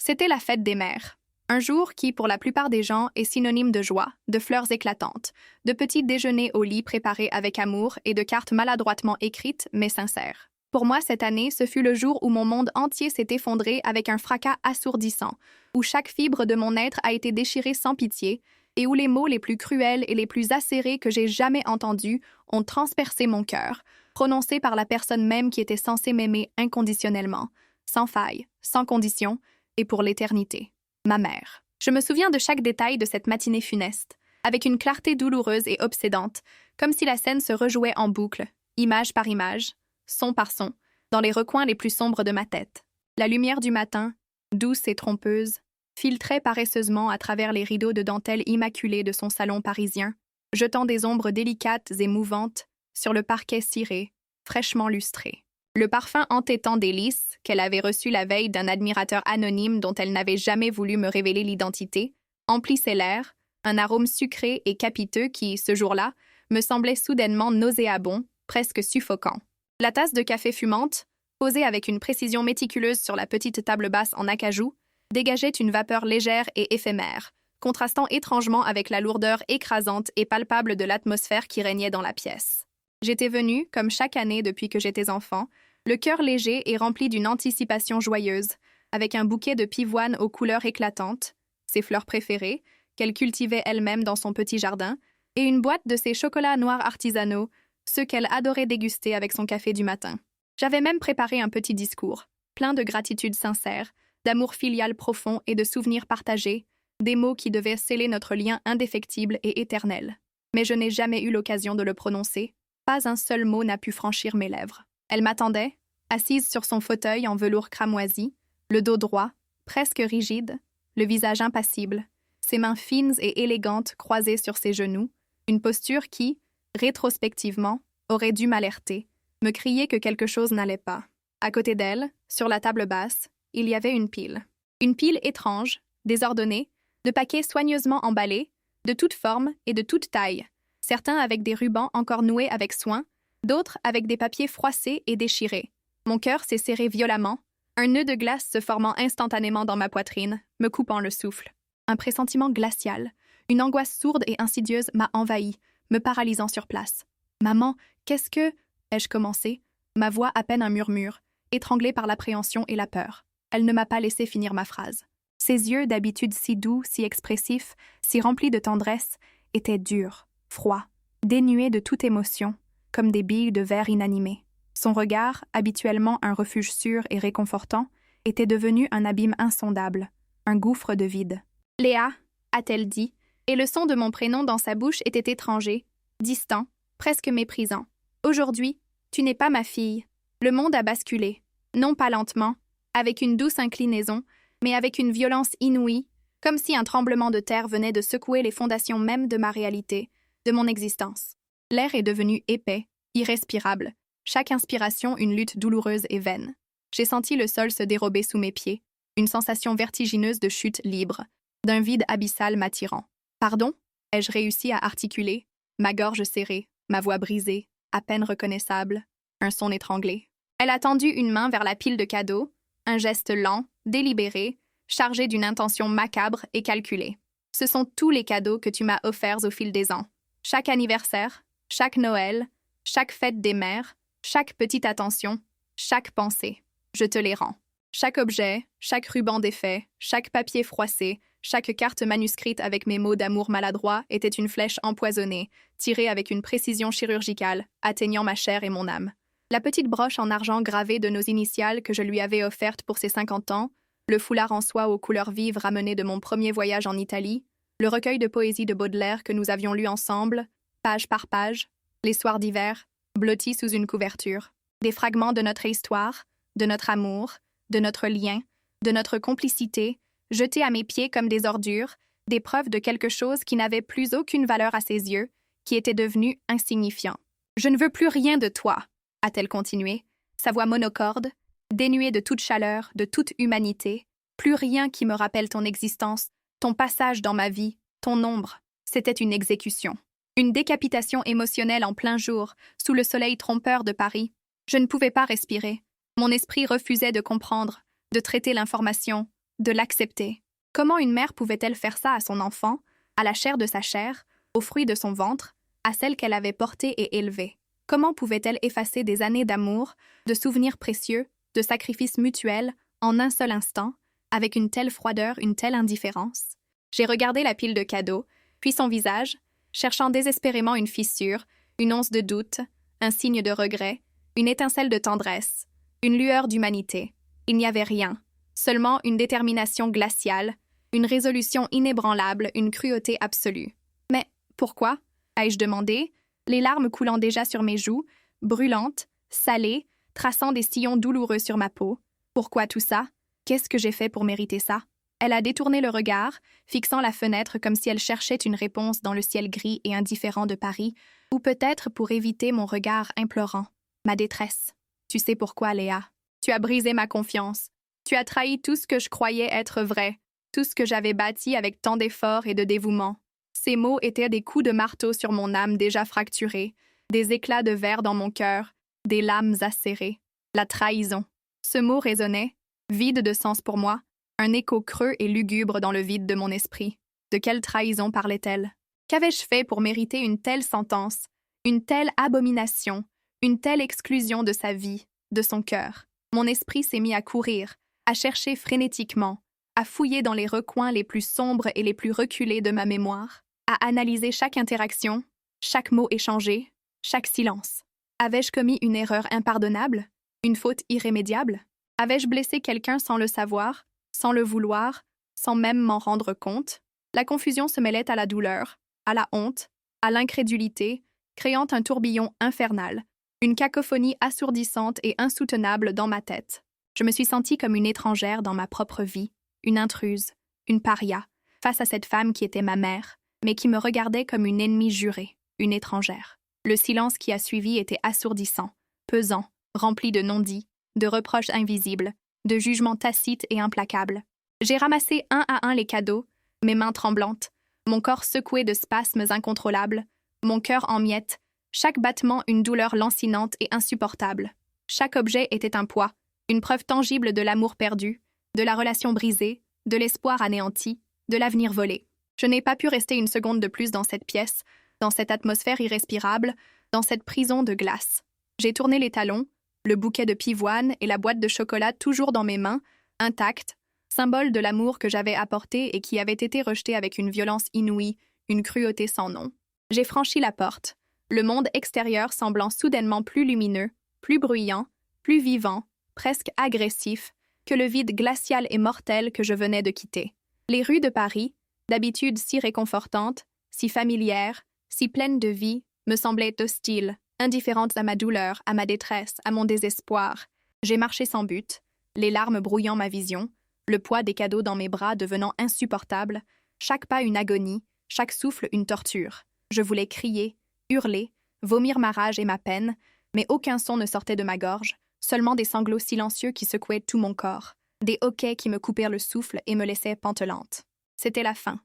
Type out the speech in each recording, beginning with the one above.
C'était la fête des mères. Un jour qui, pour la plupart des gens, est synonyme de joie, de fleurs éclatantes, de petits déjeuners au lit préparés avec amour et de cartes maladroitement écrites mais sincères. Pour moi, cette année, ce fut le jour où mon monde entier s'est effondré avec un fracas assourdissant, où chaque fibre de mon être a été déchirée sans pitié, et où les mots les plus cruels et les plus acérés que j'ai jamais entendus ont transpercé mon cœur, prononcés par la personne même qui était censée m'aimer inconditionnellement, sans faille, sans condition, et pour l'éternité. Ma mère. Je me souviens de chaque détail de cette matinée funeste, avec une clarté douloureuse et obsédante, comme si la scène se rejouait en boucle, image par image, son par son, dans les recoins les plus sombres de ma tête. La lumière du matin, douce et trompeuse, filtrait paresseusement à travers les rideaux de dentelle immaculée de son salon parisien, jetant des ombres délicates et mouvantes sur le parquet ciré, fraîchement lustré. Le parfum entêtant des lys, qu'elle avait reçu la veille d'un admirateur anonyme dont elle n'avait jamais voulu me révéler l'identité, emplissait l'air, un arôme sucré et capiteux qui, ce jour-là, me semblait soudainement nauséabond, presque suffocant. La tasse de café fumante, posée avec une précision méticuleuse sur la petite table basse en acajou, dégageait une vapeur légère et éphémère, contrastant étrangement avec la lourdeur écrasante et palpable de l'atmosphère qui régnait dans la pièce. J'étais venue, comme chaque année depuis que j'étais enfant, le cœur léger et rempli d'une anticipation joyeuse, avec un bouquet de pivoine aux couleurs éclatantes, ses fleurs préférées, qu'elle cultivait elle-même dans son petit jardin, et une boîte de ses chocolats noirs artisanaux, ceux qu'elle adorait déguster avec son café du matin. J'avais même préparé un petit discours, plein de gratitude sincère, d'amour filial profond et de souvenirs partagés, des mots qui devaient sceller notre lien indéfectible et éternel. Mais je n'ai jamais eu l'occasion de le prononcer. Pas un seul mot n'a pu franchir mes lèvres. Elle m'attendait, assise sur son fauteuil en velours cramoisi, le dos droit, presque rigide, le visage impassible, ses mains fines et élégantes croisées sur ses genoux, une posture qui, rétrospectivement, aurait dû m'alerter, me crier que quelque chose n'allait pas. À côté d'elle, sur la table basse, il y avait une pile. Une pile étrange, désordonnée, de paquets soigneusement emballés, de toutes formes et de toutes tailles, certains avec des rubans encore noués avec soin, d'autres avec des papiers froissés et déchirés. Mon cœur s'est serré violemment, un nœud de glace se formant instantanément dans ma poitrine, me coupant le souffle. Un pressentiment glacial, une angoisse sourde et insidieuse m'a envahi, me paralysant sur place. « Maman, qu'est-ce que… » ai-je commencé, ma voix à peine un murmure, étranglée par l'appréhension et la peur. Elle ne m'a pas laissé finir ma phrase. Ses yeux, d'habitude si doux, si expressifs, si remplis de tendresse, étaient durs, froids, dénués de toute émotion, comme des billes de verre inanimées. Son regard, habituellement un refuge sûr et réconfortant, était devenu un abîme insondable, un gouffre de vide. « Léa » a-t-elle dit, et le son de mon prénom dans sa bouche était étranger, distant, presque méprisant. « Aujourd'hui, tu n'es pas ma fille. Le monde a basculé, non pas lentement, avec une douce inclinaison, mais avec une violence inouïe, comme si un tremblement de terre venait de secouer les fondations mêmes de ma réalité, de mon existence. L'air est devenu épais, irrespirable, chaque inspiration une lutte douloureuse et vaine. J'ai senti le sol se dérober sous mes pieds, une sensation vertigineuse de chute libre, d'un vide abyssal m'attirant. « Pardon » ai-je réussi à articuler, ma gorge serrée, ma voix brisée, à peine reconnaissable, un son étranglé. Elle a tendu une main vers la pile de cadeaux, un geste lent, délibéré, chargé d'une intention macabre et calculée. Ce sont tous les cadeaux que tu m'as offerts au fil des ans. Chaque anniversaire, chaque Noël, chaque fête des mères, chaque petite attention, chaque pensée. Je te les rends. Chaque objet, chaque ruban défait, chaque papier froissé, chaque carte manuscrite avec mes mots d'amour maladroits était une flèche empoisonnée, tirée avec une précision chirurgicale, atteignant ma chair et mon âme. La petite broche en argent gravée de nos initiales que je lui avais offerte pour ses 50 ans, le foulard en soie aux couleurs vives ramené de mon premier voyage en Italie, le recueil de poésie de Baudelaire que nous avions lu ensemble, page par page, les soirs d'hiver, blottis sous une couverture, des fragments de notre histoire, de notre amour, de notre lien, de notre complicité, jetés à mes pieds comme des ordures, des preuves de quelque chose qui n'avait plus aucune valeur à ses yeux, qui était devenu insignifiant. « Je ne veux plus rien de toi », a-t-elle continué, sa voix monocorde, dénuée de toute chaleur, de toute humanité, plus rien qui me rappelle ton existence, ton passage dans ma vie, ton ombre. C'était une exécution. Une décapitation émotionnelle en plein jour, sous le soleil trompeur de Paris. Je ne pouvais pas respirer. Mon esprit refusait de comprendre, de traiter l'information, de l'accepter. Comment une mère pouvait-elle faire ça à son enfant, à la chair de sa chair, au fruit de son ventre, à celle qu'elle avait portée et élevée? Comment pouvait-elle effacer des années d'amour, de souvenirs précieux, de sacrifices mutuels, en un seul instant, avec une telle froideur, une telle indifférence? J'ai regardé la pile de cadeaux, puis son visage, cherchant désespérément une fissure, une once de doute, un signe de regret, une étincelle de tendresse, une lueur d'humanité. Il n'y avait rien, seulement une détermination glaciale, une résolution inébranlable, une cruauté absolue. Mais pourquoi? Ai-je demandé, les larmes coulant déjà sur mes joues, brûlantes, salées, traçant des sillons douloureux sur ma peau. Pourquoi tout ça? Qu'est-ce que j'ai fait pour mériter ça? Elle a détourné le regard, fixant la fenêtre comme si elle cherchait une réponse dans le ciel gris et indifférent de Paris, ou peut-être pour éviter mon regard implorant. Ma détresse. Tu sais pourquoi, Léa? Tu as brisé ma confiance. Tu as trahi tout ce que je croyais être vrai, tout ce que j'avais bâti avec tant d'efforts et de dévouement. Ces mots étaient des coups de marteau sur mon âme déjà fracturée, des éclats de verre dans mon cœur, des lames acérées. La trahison. Ce mot résonnait, vide de sens pour moi, un écho creux et lugubre dans le vide de mon esprit. De quelle trahison parlait-elle? Qu'avais-je fait pour mériter une telle sentence, une telle abomination, une telle exclusion de sa vie, de son cœur? Mon esprit s'est mis à courir, à chercher frénétiquement, à fouiller dans les recoins les plus sombres et les plus reculés de ma mémoire, à analyser chaque interaction, chaque mot échangé, chaque silence. Avais-je commis une erreur impardonnable? Une faute irrémédiable? Avais-je blessé quelqu'un sans le savoir, sans le vouloir, sans même m'en rendre compte? La confusion se mêlait à la douleur, à la honte, à l'incrédulité, créant un tourbillon infernal, une cacophonie assourdissante et insoutenable dans ma tête. Je me suis sentie comme une étrangère dans ma propre vie, une intruse, une paria, face à cette femme qui était ma mère, mais qui me regardait comme une ennemie jurée, une étrangère. Le silence qui a suivi était assourdissant, pesant, rempli de non-dits, de reproches invisibles, de jugements tacites et implacables. J'ai ramassé un à un les cadeaux, mes mains tremblantes, mon corps secoué de spasmes incontrôlables, mon cœur en miettes, chaque battement une douleur lancinante et insupportable. Chaque objet était un poids, une preuve tangible de l'amour perdu, de la relation brisée, de l'espoir anéanti, de l'avenir volé. Je n'ai pas pu rester une seconde de plus dans cette pièce, dans cette atmosphère irrespirable, dans cette prison de glace. J'ai tourné les talons, le bouquet de pivoine et la boîte de chocolat toujours dans mes mains, intacts, symbole de l'amour que j'avais apporté et qui avait été rejeté avec une violence inouïe, une cruauté sans nom. J'ai franchi la porte, le monde extérieur semblant soudainement plus lumineux, plus bruyant, plus vivant, presque agressif, que le vide glacial et mortel que je venais de quitter. Les rues de Paris, d'habitude si réconfortantes, si familières, si pleines de vie, me semblaient hostiles, indifférentes à ma douleur, à ma détresse, à mon désespoir. J'ai marché sans but, les larmes brouillant ma vision, le poids des cadeaux dans mes bras devenant insupportable, chaque pas une agonie, chaque souffle une torture. Je voulais crier, hurler, vomir ma rage et ma peine, mais aucun son ne sortait de ma gorge, seulement des sanglots silencieux qui secouaient tout mon corps, des hoquets qui me coupèrent le souffle et me laissaient pantelante. C'était la fin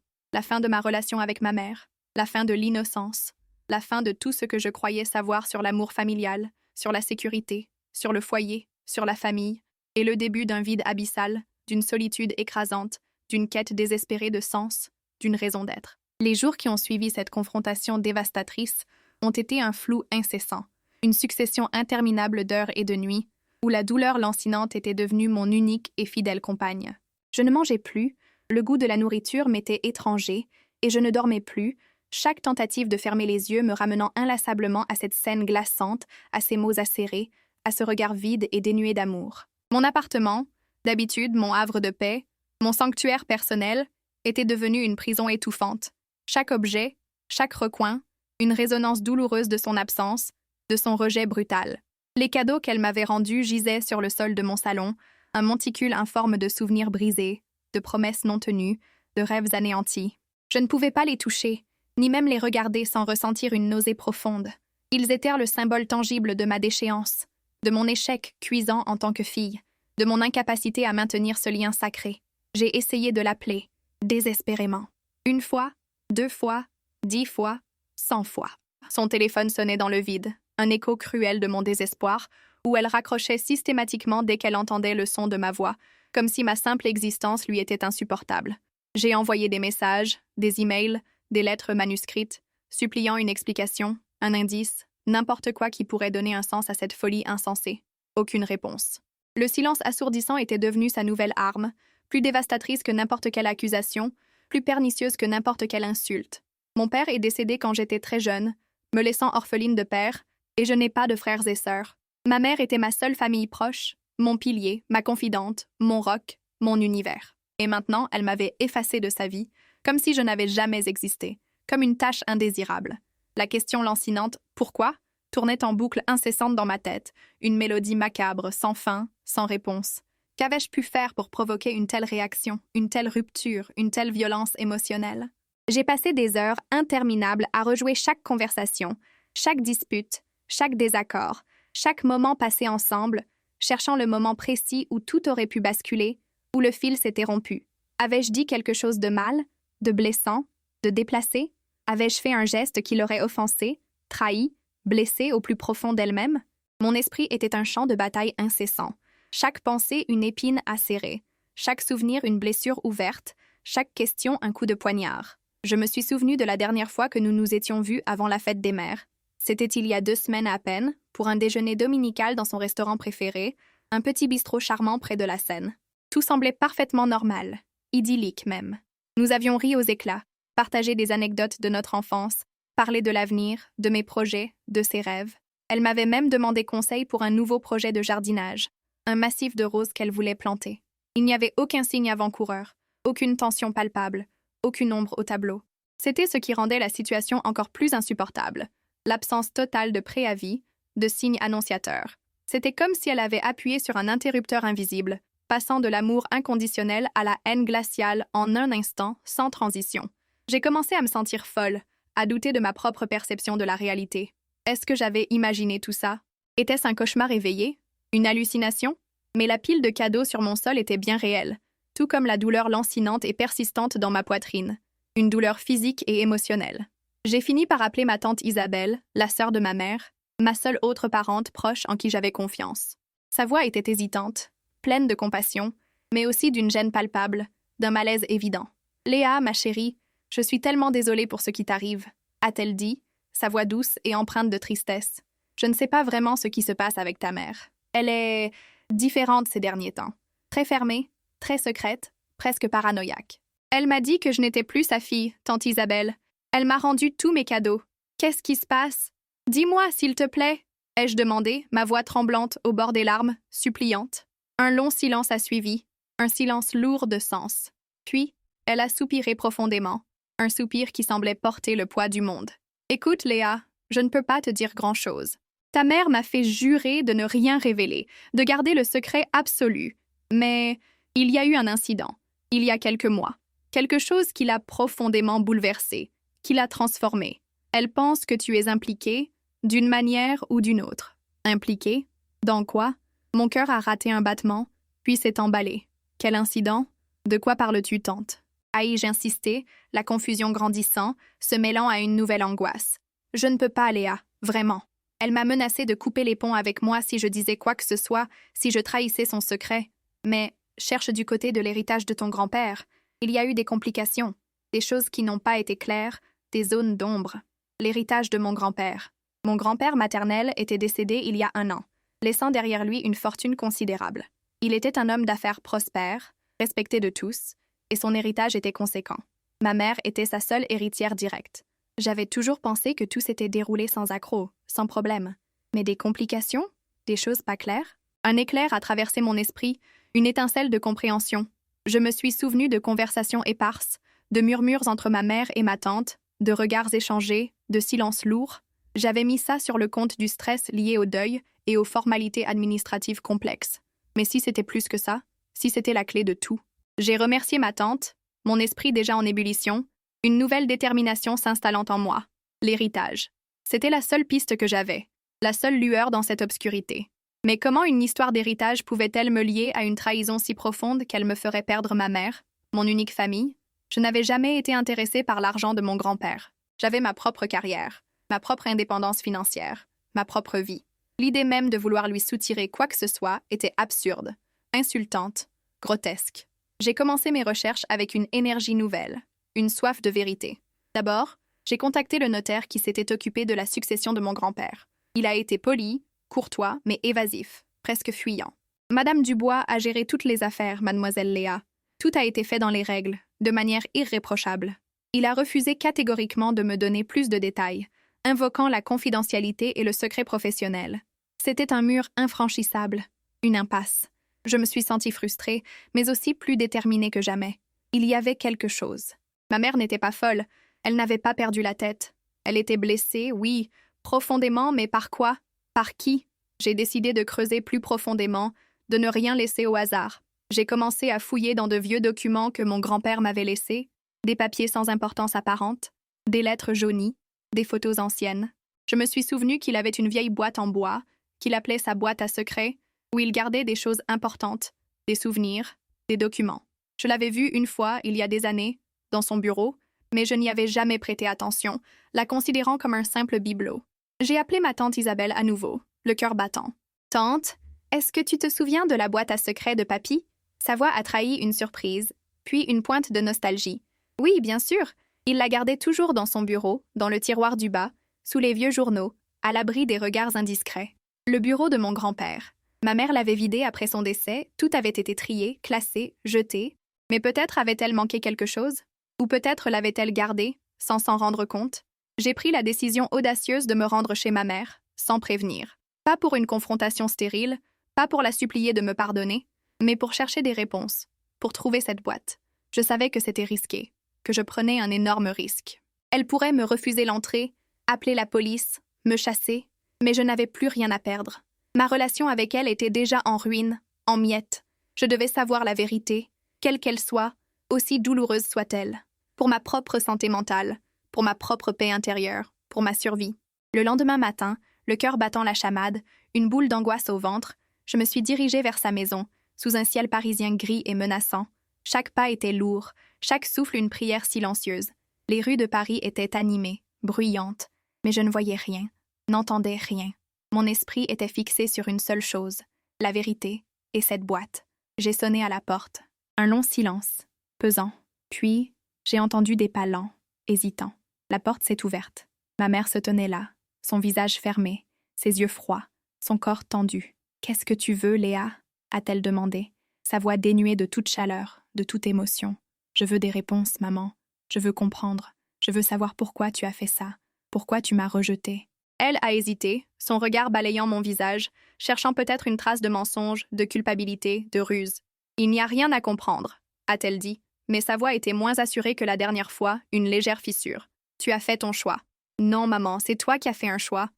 de ma relation avec ma mère, la fin de l'innocence, la fin de tout ce que je croyais savoir sur l'amour familial, sur la sécurité, sur le foyer, sur la famille, et le début d'un vide abyssal, d'une solitude écrasante, d'une quête désespérée de sens, d'une raison d'être. Les jours qui ont suivi cette confrontation dévastatrice ont été un flou incessant, une succession interminable d'heures et de nuits, où la douleur lancinante était devenue mon unique et fidèle compagne. Je ne mangeais plus, le goût de la nourriture m'était étranger, et je ne dormais plus, chaque tentative de fermer les yeux me ramenant inlassablement à cette scène glaçante, à ces mots acérés, à ce regard vide et dénué d'amour. Mon appartement, d'habitude mon havre de paix, mon sanctuaire personnel, était devenu une prison étouffante. Chaque objet, chaque recoin, une résonance douloureuse de son absence, de son rejet brutal. Les cadeaux qu'elle m'avait rendus gisaient sur le sol de mon salon, un monticule informe de souvenirs brisés, de promesses non tenues, de rêves anéantis. Je ne pouvais pas les toucher, ni même les regarder sans ressentir une nausée profonde. Ils étaient le symbole tangible de ma déchéance, de mon échec cuisant en tant que fille, de mon incapacité à maintenir ce lien sacré. J'ai essayé de l'appeler, désespérément. 1 fois, 2 fois, 10 fois, 100 fois. Son téléphone sonnait dans le vide, un écho cruel de mon désespoir, où elle raccrochait systématiquement dès qu'elle entendait le son de ma voix, comme si ma simple existence lui était insupportable. J'ai envoyé des messages, des emails, des lettres manuscrites, suppliant une explication, un indice, n'importe quoi qui pourrait donner un sens à cette folie insensée. Aucune réponse. Le silence assourdissant était devenu sa nouvelle arme, plus dévastatrice que n'importe quelle accusation, plus pernicieuse que n'importe quelle insulte. Mon père est décédé quand j'étais très jeune, me laissant orpheline de père, et je n'ai pas de frères et sœurs. Ma mère était ma seule famille proche, mon pilier, ma confidente, mon roc, mon univers. Et maintenant, elle m'avait effacée de sa vie, comme si je n'avais jamais existé, comme une tâche indésirable. La question lancinante « Pourquoi ?» tournait en boucle incessante dans ma tête, une mélodie macabre, sans fin, sans réponse. Qu'avais-je pu faire pour provoquer une telle réaction, une telle rupture, une telle violence émotionnelle? J'ai passé des heures interminables à rejouer chaque conversation, chaque dispute, chaque désaccord, chaque moment passé ensemble, cherchant le moment précis où tout aurait pu basculer, où le fil s'était rompu. Avais-je dit quelque chose de mal, de blessant, de déplacé? Avais-je fait un geste qui l'aurait offensée, trahi, blessée au plus profond d'elle-même? Mon esprit était un champ de bataille incessant. Chaque pensée une épine acérée, chaque souvenir une blessure ouverte, chaque question un coup de poignard. Je me suis souvenu de la dernière fois que nous nous étions vus avant la fête des mères. C'était il y a 2 semaines à peine, pour un déjeuner dominical dans son restaurant préféré, un petit bistrot charmant près de la Seine. Tout semblait parfaitement normal, idyllique même. Nous avions ri aux éclats, partagé des anecdotes de notre enfance, parlé de l'avenir, de mes projets, de ses rêves. Elle m'avait même demandé conseil pour un nouveau projet de jardinage, un massif de roses qu'elle voulait planter. Il n'y avait aucun signe avant-coureur, aucune tension palpable, aucune ombre au tableau. C'était ce qui rendait la situation encore plus insupportable, l'absence totale de préavis, de signes annonciateurs. C'était comme si elle avait appuyé sur un interrupteur invisible, passant de l'amour inconditionnel à la haine glaciale en un instant, sans transition. J'ai commencé à me sentir folle, à douter de ma propre perception de la réalité. Est-ce que j'avais imaginé tout ça? Était-ce un cauchemar éveillé? Une hallucination? Mais la pile de cadeaux sur mon sol était bien réelle, tout comme la douleur lancinante et persistante dans ma poitrine. Une douleur physique et émotionnelle. J'ai fini par appeler ma tante Isabelle, la sœur de ma mère, ma seule autre parente proche en qui j'avais confiance. Sa voix était hésitante, pleine de compassion, mais aussi d'une gêne palpable, d'un malaise évident. « Léa, ma chérie, je suis tellement désolée pour ce qui t'arrive, » a-t-elle dit, sa voix douce et empreinte de tristesse. « Je ne sais pas vraiment ce qui se passe avec ta mère. Elle est différente ces derniers temps. Très fermée, très secrète, presque paranoïaque. Elle m'a dit que je n'étais plus sa fille, tante Isabelle. Elle m'a rendu tous mes cadeaux. Qu'est-ce qui se passe? Dis-moi, s'il te plaît, ai-je demandé, ma voix tremblante au bord des larmes, suppliante. Un long silence a suivi, un silence lourd de sens. Puis, elle a soupiré profondément, un soupir qui semblait porter le poids du monde. Écoute, Léa, je ne peux pas te dire grand-chose. Ta mère m'a fait jurer de ne rien révéler, de garder le secret absolu. Mais il y a eu un incident, il y a quelques mois. Quelque chose qui l'a profondément bouleversée, qui l'a transformée. Elle pense que tu es impliquée, d'une manière ou d'une autre. Impliquée? Dans quoi? Mon cœur a raté un battement, puis s'est emballé. Quel incident? De quoi parles-tu, tante? Ai-je insisté, la confusion grandissant, se mêlant à une nouvelle angoisse. Je ne peux pas, Léa, vraiment. Elle m'a menacé de couper les ponts avec moi si je disais quoi que ce soit, si je trahissais son secret. Mais cherche du côté de l'héritage de ton grand-père. Il y a eu des complications, des choses qui n'ont pas été claires, des zones d'ombre. L'héritage de mon grand-père. Mon grand-père maternel était décédé il y a 1 an, laissant derrière lui une fortune considérable. Il était un homme d'affaires prospère, respecté de tous, et son héritage était conséquent. Ma mère était sa seule héritière directe. J'avais toujours pensé que tout s'était déroulé sans accroc, sans problème. Mais des complications? Des choses pas claires? Un éclair a traversé mon esprit, une étincelle de compréhension. Je me suis souvenu de conversations éparses, de murmures entre ma mère et ma tante, de regards échangés, de silences lourds. J'avais mis ça sur le compte du stress lié au deuil et aux formalités administratives complexes. Mais si c'était plus que ça, si c'était la clé de tout. J'ai remercié ma tante, mon esprit déjà en ébullition, une nouvelle détermination s'installant en moi, l'héritage. C'était la seule piste que j'avais, la seule lueur dans cette obscurité. Mais comment une histoire d'héritage pouvait-elle me lier à une trahison si profonde qu'elle me ferait perdre ma mère, mon unique famille? Je n'avais jamais été intéressée par l'argent de mon grand-père. J'avais ma propre carrière, ma propre indépendance financière, ma propre vie. L'idée même de vouloir lui soutirer quoi que ce soit était absurde, insultante, grotesque. J'ai commencé mes recherches avec une énergie nouvelle, une soif de vérité. D'abord, j'ai contacté le notaire qui s'était occupé de la succession de mon grand-père. Il a été poli, courtois, mais évasif, presque fuyant. Madame Dubois a géré toutes les affaires, mademoiselle Léa. Tout a été fait dans les règles, de manière irréprochable. Il a refusé catégoriquement de me donner plus de détails, invoquant la confidentialité et le secret professionnel. C'était un mur infranchissable, une impasse. Je me suis sentie frustrée, mais aussi plus déterminée que jamais. Il y avait quelque chose. Ma mère n'était pas folle, elle n'avait pas perdu la tête. Elle était blessée, oui, profondément, mais par quoi? Par qui? J'ai décidé de creuser plus profondément, de ne rien laisser au hasard. J'ai commencé à fouiller dans de vieux documents que mon grand-père m'avait laissés, des papiers sans importance apparente, des lettres jaunies, des photos anciennes. Je me suis souvenu qu'il avait une vieille boîte en bois, qu'il appelait sa boîte à secrets, où il gardait des choses importantes, des souvenirs, des documents. Je l'avais vu une fois, il y a des années, dans son bureau, mais je n'y avais jamais prêté attention, la considérant comme un simple bibelot. J'ai appelé ma tante Isabelle à nouveau, le cœur battant. « Tante, est-ce que tu te souviens de la boîte à secrets de papy ?» Sa voix a trahi une surprise, puis une pointe de nostalgie. « Oui, bien sûr. Il la gardait toujours dans son bureau, dans le tiroir du bas, sous les vieux journaux, à l'abri des regards indiscrets. Le bureau de mon grand-père. Ma mère l'avait vidé après son décès, tout avait été trié, classé, jeté. Mais peut-être avait-elle manqué quelque chose? Ou peut-être l'avait-elle gardé, sans s'en rendre compte? J'ai pris la décision audacieuse de me rendre chez ma mère, sans prévenir. Pas pour une confrontation stérile, pas pour la supplier de me pardonner, mais pour chercher des réponses, pour trouver cette boîte. Je savais que c'était risqué, que je prenais un énorme risque. Elle pourrait me refuser l'entrée, appeler la police, me chasser, mais je n'avais plus rien à perdre. Ma relation avec elle était déjà en ruine, en miettes. Je devais savoir la vérité, quelle qu'elle soit, aussi douloureuse soit-elle, pour ma propre santé mentale, pour ma propre paix intérieure, pour ma survie. Le lendemain matin, le cœur battant la chamade, une boule d'angoisse au ventre, je me suis dirigée vers sa maison, sous un ciel parisien gris et menaçant. Chaque pas était lourd, chaque souffle une prière silencieuse. Les rues de Paris étaient animées, bruyantes, mais je ne voyais rien, n'entendais rien. Mon esprit était fixé sur une seule chose, la vérité et cette boîte. J'ai sonné à la porte. Un long silence, pesant. Puis, j'ai entendu des pas lents, hésitants. La porte s'est ouverte. Ma mère se tenait là, son visage fermé, ses yeux froids, son corps tendu. « Qu'est-ce que tu veux, Léa ?» a-t-elle demandé, sa voix dénuée de toute chaleur, de toute émotion. « Je veux des réponses, maman. Je veux comprendre. Je veux savoir pourquoi tu as fait ça, pourquoi tu m'as rejetée. » Elle a hésité, son regard balayant mon visage, cherchant peut-être une trace de mensonge, de culpabilité, de ruse. « Il n'y a rien à comprendre, » a-t-elle dit, mais sa voix était moins assurée que la dernière fois, une légère fissure. « Tu as fait ton choix. »« Non, maman, c'est toi qui as fait un choix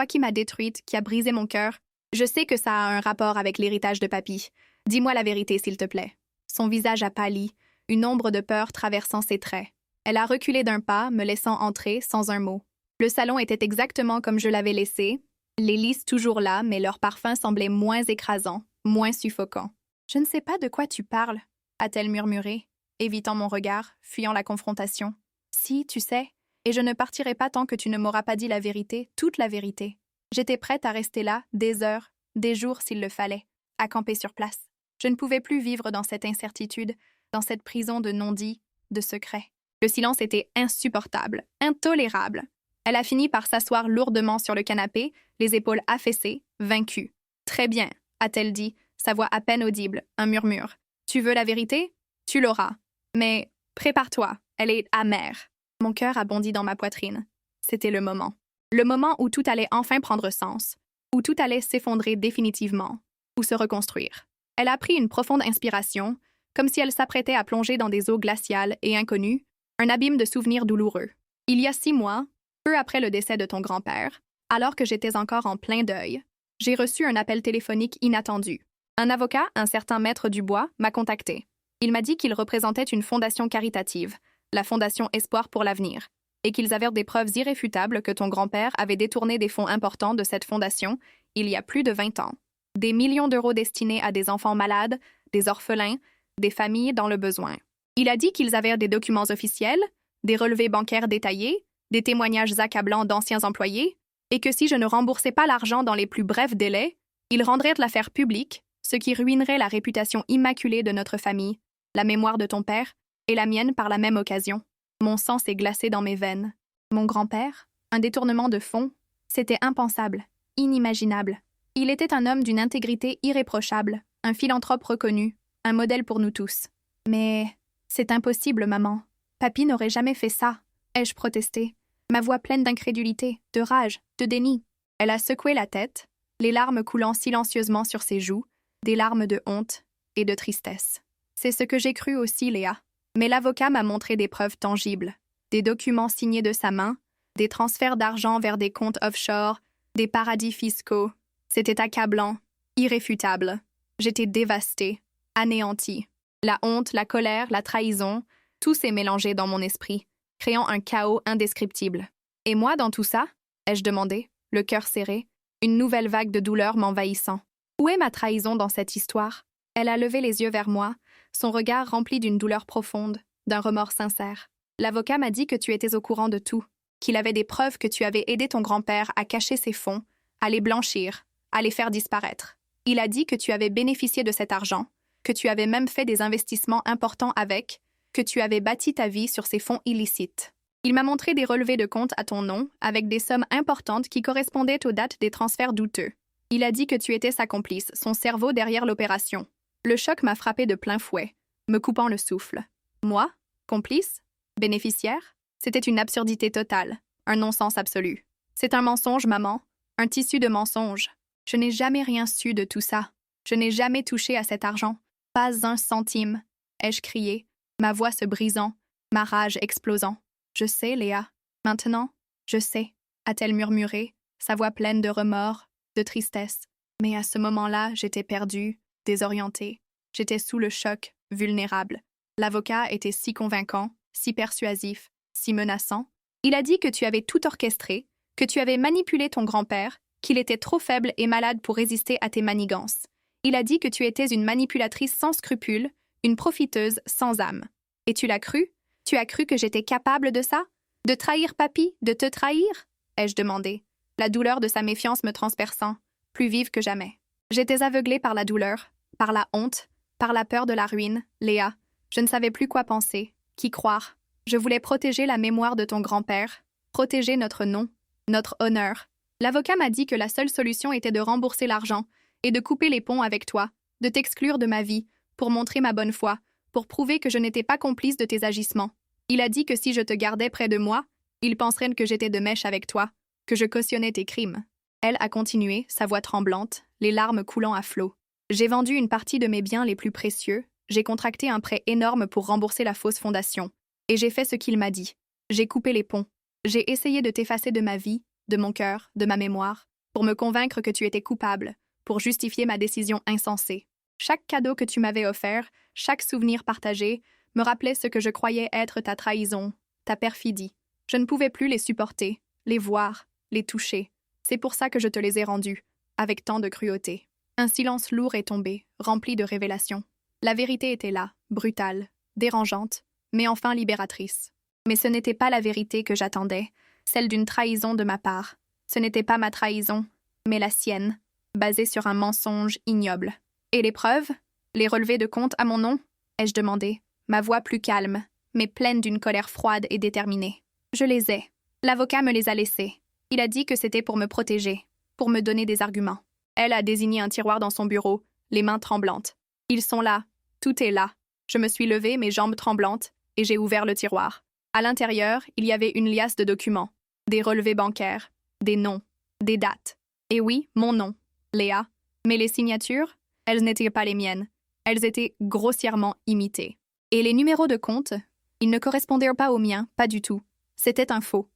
qui m'a détruite, qui a brisé mon cœur. Je sais que ça a un rapport avec l'héritage de papy. Dis-moi la vérité, s'il te plaît. » Son visage a pâli, une ombre de peur traversant ses traits. Elle a reculé d'un pas, me laissant entrer sans un mot. Le salon était exactement comme je l'avais laissé, les lys toujours là, mais leur parfum semblait moins écrasant, moins suffocant. « Je ne sais pas de quoi tu parles, » a-t-elle murmuré, évitant mon regard, fuyant la confrontation. « Si, tu sais, et je ne partirai pas tant que tu ne m'auras pas dit la vérité, toute la vérité. » J'étais prête à rester là, des heures, des jours s'il le fallait, à camper sur place. Je ne pouvais plus vivre dans cette incertitude, dans cette prison de non-dits, de secrets. Le silence était insupportable, intolérable. Elle a fini par s'asseoir lourdement sur le canapé, les épaules affaissées, vaincue. « Très bien, » a-t-elle dit, sa voix à peine audible, un murmure. « Tu veux la vérité? Tu l'auras. Mais prépare-toi, elle est amère. » Mon cœur a bondi dans ma poitrine. C'était le moment. Le moment où tout allait enfin prendre sens, où tout allait s'effondrer définitivement, ou se reconstruire. Elle a pris une profonde inspiration, comme si elle s'apprêtait à plonger dans des eaux glaciales et inconnues, un abîme de souvenirs douloureux. Il y a 6 mois, peu après le décès de ton grand-père, alors que j'étais encore en plein deuil, j'ai reçu un appel téléphonique inattendu. Un avocat, un certain maître Dubois, m'a contacté. Il m'a dit qu'il représentait une fondation caritative, la Fondation Espoir pour l'avenir, et qu'ils avaient des preuves irréfutables que ton grand-père avait détourné des fonds importants de cette fondation il y a plus de 20 ans. Des millions d'euros destinés à des enfants malades, des orphelins, des familles dans le besoin. Il a dit qu'ils avaient des documents officiels, des relevés bancaires détaillés, des témoignages accablants d'anciens employés, et que si je ne remboursais pas l'argent dans les plus brefs délais, ils rendraient l'affaire publique, ce qui ruinerait la réputation immaculée de notre famille, la mémoire de ton père et la mienne par la même occasion. Mon sang s'est glacé dans mes veines. Mon grand-père, un détournement de fonds, c'était impensable, inimaginable. Il était un homme d'une intégrité irréprochable, un philanthrope reconnu, un modèle pour nous tous. Mais c'est impossible, maman. Papy n'aurait jamais fait ça, ai-je protesté, ma voix pleine d'incrédulité, de rage, de déni. Elle a secoué la tête, les larmes coulant silencieusement sur ses joues, des larmes de honte et de tristesse. C'est ce que j'ai cru aussi, Léa. Mais l'avocat m'a montré des preuves tangibles, des documents signés de sa main, des transferts d'argent vers des comptes offshore, des paradis fiscaux. C'était accablant, irréfutable. J'étais dévastée, anéantie. La honte, la colère, la trahison, tout s'est mélangé dans mon esprit, créant un chaos indescriptible. Et moi, dans tout ça, ai-je demandé, le cœur serré, une nouvelle vague de douleur m'envahissant. Où est ma trahison dans cette histoire? Elle a levé les yeux vers moi, son regard rempli d'une douleur profonde, d'un remords sincère. L'avocat m'a dit que tu étais au courant de tout, qu'il avait des preuves que tu avais aidé ton grand-père à cacher ses fonds, à les blanchir, à les faire disparaître. Il a dit que tu avais bénéficié de cet argent, que tu avais même fait des investissements importants avec, que tu avais bâti ta vie sur ces fonds illicites. Il m'a montré des relevés de compte à ton nom, avec des sommes importantes qui correspondaient aux dates des transferts douteux. Il a dit que tu étais sa complice, son cerveau derrière l'opération. Le choc m'a frappé de plein fouet, me coupant le souffle. Moi? Complice? Bénéficiaire? C'était une absurdité totale, un non-sens absolu. C'est un mensonge, maman, un tissu de mensonges. Je n'ai jamais rien su de tout ça. Je n'ai jamais touché à cet argent. Pas un centime, ai-je crié, ma voix se brisant, ma rage explosant. Je sais, Léa. Maintenant, je sais, a-t-elle murmuré, sa voix pleine de remords, de tristesse. Mais à ce moment-là, j'étais perdue, désorientée. J'étais sous le choc, vulnérable. L'avocat était si convaincant, si persuasif, si menaçant. Il a dit que tu avais tout orchestré, que tu avais manipulé ton grand-père, qu'il était trop faible et malade pour résister à tes manigances. Il a dit que tu étais une manipulatrice sans scrupules, une profiteuse sans âme. Et tu l'as cru? Tu as cru que j'étais capable de ça? De trahir papy? De te trahir? Ai-je demandé, la douleur de sa méfiance me transperçant, plus vive que jamais. J'étais aveuglée par la douleur, par la honte, par la peur de la ruine, Léa. Je ne savais plus quoi penser, qui croire. Je voulais protéger la mémoire de ton grand-père, protéger notre nom, notre honneur. L'avocat m'a dit que la seule solution était de rembourser l'argent et de couper les ponts avec toi, de t'exclure de ma vie, pour montrer ma bonne foi, pour prouver que je n'étais pas complice de tes agissements. Il a dit que si je te gardais près de moi, il penserait que j'étais de mèche avec toi, que je cautionnais tes crimes. Elle a continué, sa voix tremblante, les larmes coulant à flots. J'ai vendu une partie de mes biens les plus précieux, j'ai contracté un prêt énorme pour rembourser la fausse fondation. Et j'ai fait ce qu'il m'a dit. J'ai coupé les ponts. J'ai essayé de t'effacer de ma vie, de mon cœur, de ma mémoire, pour me convaincre que tu étais coupable, pour justifier ma décision insensée. Chaque cadeau que tu m'avais offert, chaque souvenir partagé, me rappelait ce que je croyais être ta trahison, ta perfidie. Je ne pouvais plus les supporter, les voir, les toucher. C'est pour ça que je te les ai rendus, avec tant de cruauté. Un silence lourd est tombé, rempli de révélations. La vérité était là, brutale, dérangeante, mais enfin libératrice. Mais ce n'était pas la vérité que j'attendais, celle d'une trahison de ma part. Ce n'était pas ma trahison, mais la sienne, basée sur un mensonge ignoble. Et les preuves? Les relevés de compte à mon nom? Ai-je demandé, ma voix plus calme, mais pleine d'une colère froide et déterminée. Je les ai. L'avocat me les a laissés. Il a dit que c'était pour me protéger, pour me donner des arguments. Elle a désigné un tiroir dans son bureau, les mains tremblantes. Ils sont là, tout est là. Je me suis levée, mes jambes tremblantes, et j'ai ouvert le tiroir. À l'intérieur, il y avait une liasse de documents, des relevés bancaires, des noms, des dates. Et oui, mon nom, Léa. Mais les signatures, elles n'étaient pas les miennes. Elles étaient grossièrement imitées. Et les numéros de compte, ils ne correspondaient pas aux miens, pas du tout. C'était un faux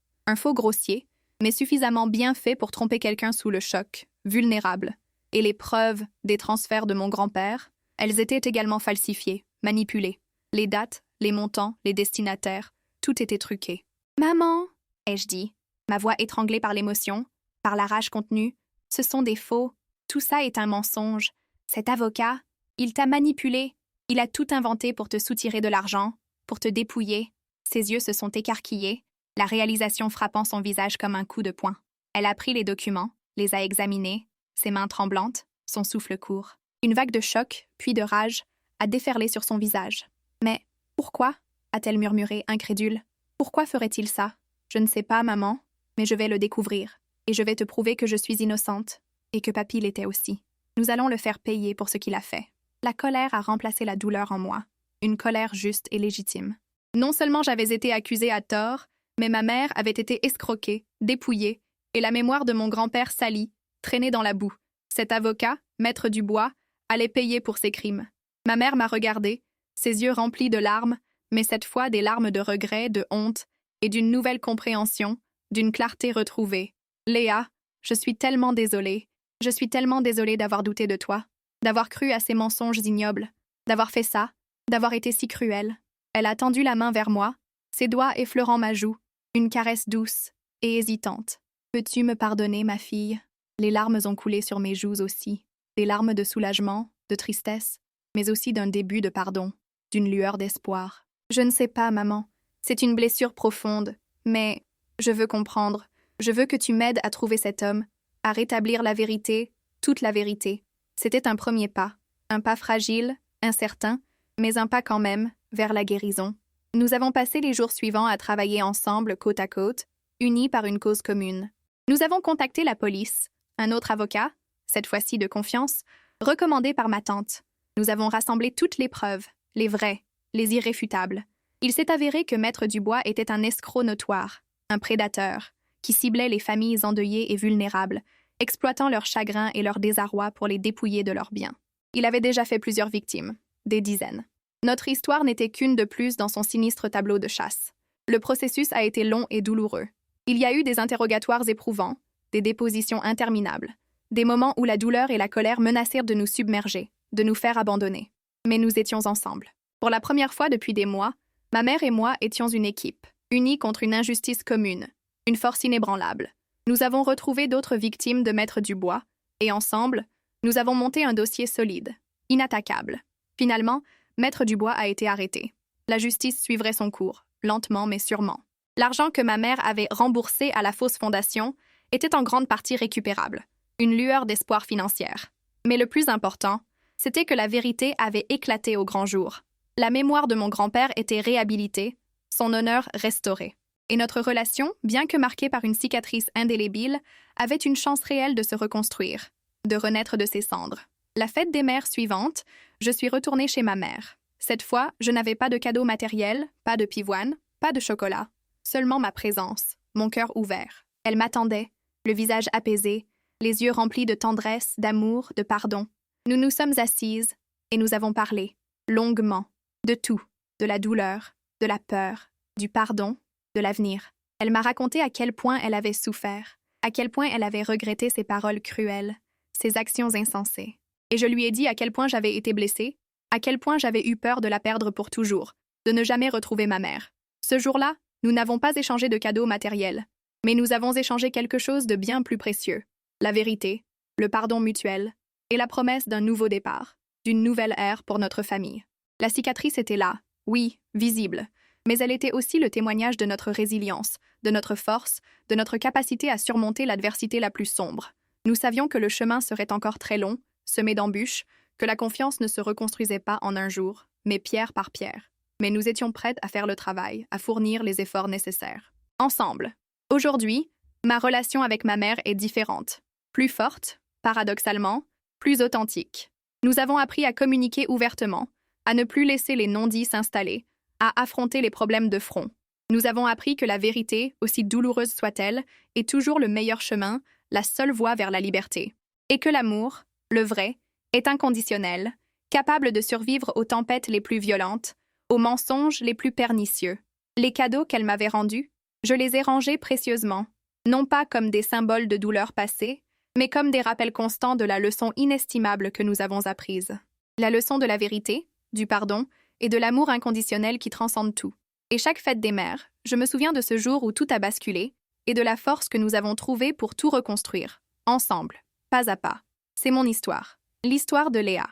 grossier, mais suffisamment bien fait pour tromper quelqu'un sous le choc, vulnérable. Et les preuves des transferts de mon grand-père, elles étaient également falsifiées, manipulées. Les dates, les montants, les destinataires, tout était truqué. « Maman !» ai-je dit, ma voix étranglée par l'émotion, par la rage contenue. « Ce sont des faux. Tout ça est un mensonge. Cet avocat, il t'a manipulé. Il a tout inventé pour te soutirer de l'argent, pour te dépouiller. » Ses yeux se sont écarquillés, la réalisation frappant son visage comme un coup de poing. Elle a pris les documents, les a examinés, ses mains tremblantes, son souffle court. Une vague de choc, puis de rage, a déferlé sur son visage. « Mais pourquoi » a-t-elle murmuré, incrédule. « Pourquoi ferait-il ça ?»« Je ne sais pas, maman, mais je vais le découvrir. Et je vais te prouver que je suis innocente. Et que papy l'était aussi. Nous allons le faire payer pour ce qu'il a fait. » La colère a remplacé la douleur en moi. Une colère juste et légitime. Non seulement j'avais été accusée à tort, mais ma mère avait été escroquée, dépouillée, et la mémoire de mon grand-père salie, traînée dans la boue. Cet avocat, maître Dubois, allait payer pour ses crimes. Ma mère m'a regardée, ses yeux remplis de larmes, mais cette fois des larmes de regret, de honte et d'une nouvelle compréhension, d'une clarté retrouvée. « Léa, je suis tellement désolée. Je suis tellement désolée d'avoir douté de toi, d'avoir cru à ces mensonges ignobles, d'avoir fait ça, d'avoir été si cruelle. » Elle a tendu la main vers moi, ses doigts effleurant ma joue, une caresse douce et hésitante. « Peux-tu me pardonner, ma fille ?» Les larmes ont coulé sur mes joues aussi, des larmes de soulagement, de tristesse, mais aussi d'un début de pardon, d'une lueur d'espoir. « Je ne sais pas, maman. C'est une blessure profonde, mais je veux comprendre. Je veux que tu m'aides à trouver cet homme, à rétablir la vérité, toute la vérité. » C'était un premier pas, un pas fragile, incertain, mais un pas quand même, vers la guérison. Nous avons passé les jours suivants à travailler ensemble, côte à côte, unis par une cause commune. Nous avons contacté la police, un autre avocat, cette fois-ci de confiance, recommandé par ma tante. Nous avons rassemblé toutes les preuves, les vraies, les irréfutables. Il s'est avéré que Maître Dubois était un escroc notoire, un prédateur, qui ciblait les familles endeuillées et vulnérables, exploitant leur chagrin et leur désarroi pour les dépouiller de leurs biens. Il avait déjà fait plusieurs victimes, des dizaines. Notre histoire n'était qu'une de plus dans son sinistre tableau de chasse. Le processus a été long et douloureux. Il y a eu des interrogatoires éprouvants, des dépositions interminables, des moments où la douleur et la colère menacèrent de nous submerger, de nous faire abandonner. Mais nous étions ensemble. Pour la première fois depuis des mois, ma mère et moi étions une équipe, unis contre une injustice commune, une force inébranlable. Nous avons retrouvé d'autres victimes de Maître Dubois, et ensemble, nous avons monté un dossier solide, inattaquable. Finalement, Maître Dubois a été arrêté. La justice suivrait son cours, lentement mais sûrement. L'argent que ma mère avait remboursé à la fausse fondation était en grande partie récupérable, une lueur d'espoir financière. Mais le plus important, c'était que la vérité avait éclaté au grand jour. La mémoire de mon grand-père était réhabilitée, son honneur restauré. Et notre relation, bien que marquée par une cicatrice indélébile, avait une chance réelle de se reconstruire, de renaître de ses cendres. La fête des mères suivante, je suis retournée chez ma mère. Cette fois, je n'avais pas de cadeau matériel, pas de pivoine, pas de chocolat. Seulement ma présence, mon cœur ouvert. Elle m'attendait, le visage apaisé, les yeux remplis de tendresse, d'amour, de pardon. Nous nous sommes assises et nous avons parlé, longuement, de tout, de la douleur, de la peur, du pardon, de l'avenir. Elle m'a raconté à quel point elle avait souffert, à quel point elle avait regretté ses paroles cruelles, ses actions insensées. Et je lui ai dit à quel point j'avais été blessée, à quel point j'avais eu peur de la perdre pour toujours, de ne jamais retrouver ma mère. Ce jour-là, nous n'avons pas échangé de cadeaux matériels, mais nous avons échangé quelque chose de bien plus précieux, la vérité, le pardon mutuel et la promesse d'un nouveau départ, d'une nouvelle ère pour notre famille. La cicatrice était là, oui, visible, mais elle était aussi le témoignage de notre résilience, de notre force, de notre capacité à surmonter l'adversité la plus sombre. Nous savions que le chemin serait encore très long, semé d'embûches, que la confiance ne se reconstruisait pas en un jour, mais pierre par pierre. Mais nous étions prêtes à faire le travail, à fournir les efforts nécessaires. Ensemble. Aujourd'hui, ma relation avec ma mère est différente. Plus forte, paradoxalement, plus authentique. Nous avons appris à communiquer ouvertement, à ne plus laisser les non-dits s'installer, à affronter les problèmes de front. Nous avons appris que la vérité, aussi douloureuse soit-elle, est toujours le meilleur chemin, la seule voie vers la liberté. Et que l'amour, le vrai, est inconditionnel, capable de survivre aux tempêtes les plus violentes, aux mensonges les plus pernicieux. Les cadeaux qu'elle m'avait rendus, je les ai rangés précieusement, non pas comme des symboles de douleur passée, mais comme des rappels constants de la leçon inestimable que nous avons apprise. La leçon de la vérité, du pardon et de l'amour inconditionnel qui transcende tout. Et chaque fête des mères, je me souviens de ce jour où tout a basculé et de la force que nous avons trouvée pour tout reconstruire, ensemble, pas à pas. C'est mon histoire, l'histoire de Léa.